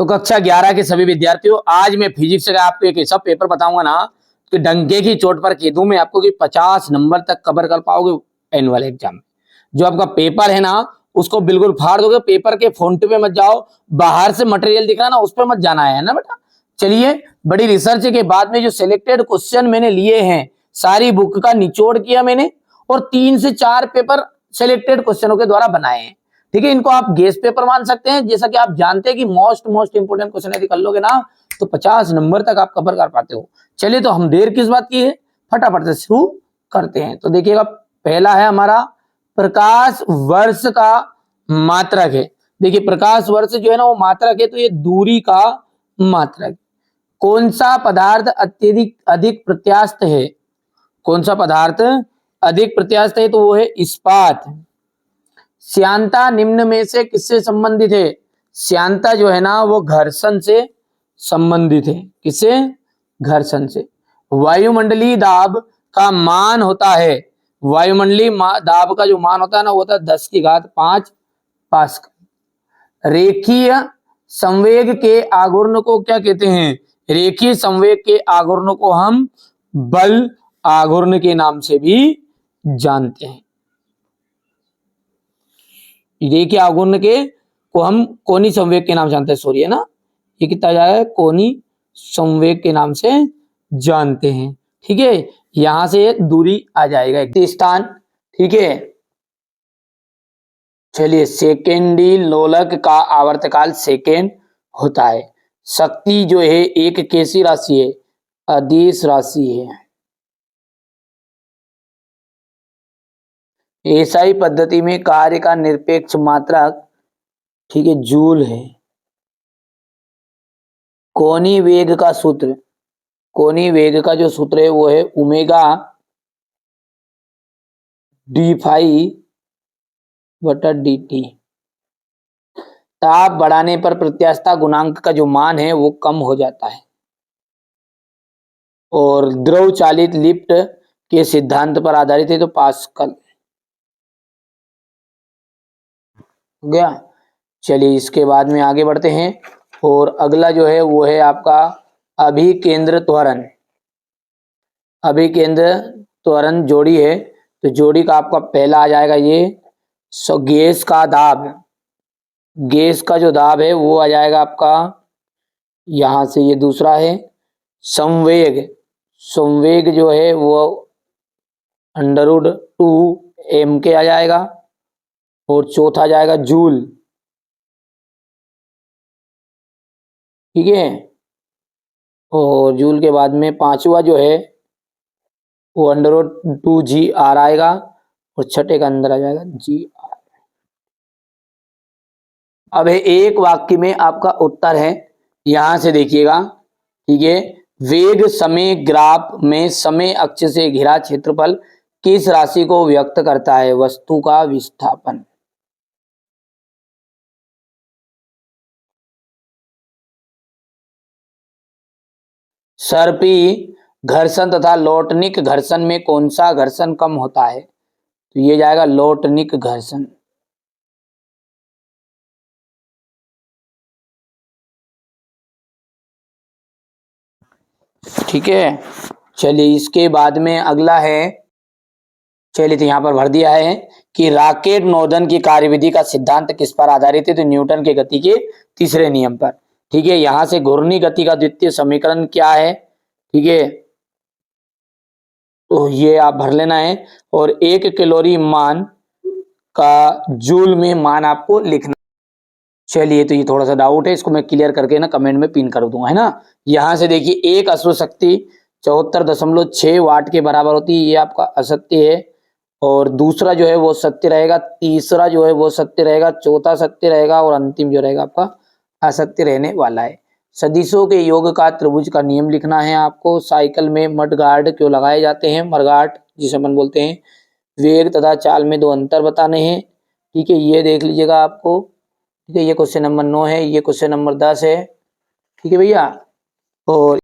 तो कक्षा 11 के सभी विद्यार्थियों, आज मैं फिजिक्स का आपको एक ऐसा पेपर बताऊंगा ना कि डंके की चोट पर कह दूं मैं आपको कि 50 नंबर तक कवर कर पाओगे एनुअल एग्जाम में। जो आपका पेपर है ना उसको बिल्कुल फाड़ दोगे। पेपर के फ्रंट पे मत जाओ, बाहर से मटेरियल दिख रहा है ना उस पर मत जाना है ना बेटा। चलिए, बड़ी रिसर्च के बाद में जो सिलेक्टेड क्वेश्चन मैंने लिए हैं, सारी बुक का निचोड़ किया मैंने और 3 से 4 पेपर सिलेक्टेड क्वेश्चनों के द्वारा बनाए हैं। ठीक है, इनको आप गेस पेपर मान सकते हैं। जैसा कि आप जानते हैं कि मोस्ट इंपोर्टेंट क्वेश्चन यदि कर लोगे ना तो 50 नंबर तक आप कवर कर पाते हो। चलिए, तो हम देर किस बात की है, फटाफट से शुरू करते हैं। तो देखिएगा, पहला है हमारा प्रकाश वर्ष का मात्रक है। देखिए, प्रकाश वर्ष जो है ना वो मात्रक है, तो ये दूरी का मात्रक। कौन सा पदार्थ अत्यधिक अधिक प्रत्यास्थ है? कौन सा पदार्थ अधिक प्रत्यास्थ है? तो वो है इस्पात। श्यानता निम्न में से किससे संबंधित है? श्यानता जो है ना वो घर्षण से संबंधित है। किससे? घर्षण से। वायुमंडलीय दाब का मान होता है, वायुमंडलीय दाब का जो मान होता है ना वो होता है 10⁵ पास्कल। रेखीय संवेग के आघूर्ण को क्या कहते हैं? रेखीय संवेग के आघूर्ण को हम बल आघूर्ण के नाम से भी जानते हैं। रेखीय आघूर्ण के को हम कोनी संवेग के नाम से जानते हैं। सॉरी है ना, ये कितना जाएगा? कोनी संवेग के नाम से जानते हैं। ठीक है, यहां से दूरी आ जाएगा एक स्थान। ठीक है, चलिए, सेकेंडी लोलक का आवर्तकाल सेकेंड होता है। शक्ति जो है एक कैसी राशि है? अदिश राशि है। एसआई पद्धति में कार्य का निरपेक्ष मात्रक, ठीक है, जूल है। कोनी वेग का सूत्र, कोनी वेग का जो सूत्र है वो है ओमेगा d∅/dt। ताप बढ़ाने पर प्रत्यास्थता गुणांक का जो मान है वो कम हो जाता है। और द्रव चालित लिफ्ट के सिद्धांत पर आधारित है, तो पास्कल हो गया। चलिए, इसके बाद में आगे बढ़ते हैं और अगला जो है वो है आपका अभिकेंद्र त्वरण। अभिकेंद्र त्वरण जोड़ी है, तो जोड़ी का आपका पहला आ जाएगा ये गैस का दाब। गैस का जो दाब है वो आ जाएगा आपका यहां से। ये दूसरा है संवेग। संवेग जो है वो √2m के आ जाएगा। और चौथा जाएगा जूल। ठीक है, और जूल के बाद में पांचवा जो है वो √2gr आएगा और छठे का अंदर आ जाएगा gr। अब है एक वाक्य में आपका उत्तर है, यहां से देखिएगा। ठीक है, वेग समय ग्राफ में समय अक्ष से घिरा क्षेत्रफल किस राशि को व्यक्त करता है? वस्तु का विस्थापन। सर्पी घर्षण तथा लोटनिक घर्षण में कौन सा घर्षण कम होता है? तो ये जाएगा लोटनिक घर्षण। ठीक है, चलिए, इसके बाद में अगला है, चलिए तो यहां पर भर दिया है कि रॉकेट नोदन की कार्यविधि का सिद्धांत किस पर आधारित है? तो न्यूटन के गति के तीसरे नियम पर। ठीक है, यहां से घूर्णी गति का द्वितीय समीकरण क्या है? ठीक है, तो ये आप भर लेना है। और 1 कैलोरी मान का जूल में मान आपको लिखना। चलिए, तो ये थोड़ा सा डाउट है, इसको मैं क्लियर करके ना कमेंट में पिन कर दूंगा, है ना। यहां से देखिए, एक अश्व शक्ति 74.6 वाट के बराबर होती है, ये आपका असत्य है। और दूसरा जो है वो सत्य रहेगा, तीसरा जो है वो सत्य रहेगा, चौथा सत्य रहेगा और अंतिम जो रहेगा आपका असत्य रहने वाला है। सदिशों के योग का त्रिभुज का नियम लिखना है आपको। साइकिल में मडगार्ड क्यों लगाए जाते हैं? मरगाट जिसे अपन बोलते हैं। वेग तथा चाल में 2 अंतर बताने हैं। ठीक है, ये देख लीजिएगा आपको। ठीक है, ये क्वेश्चन नंबर 9 है, ये क्वेश्चन नंबर 10 है। ठीक है भैया, और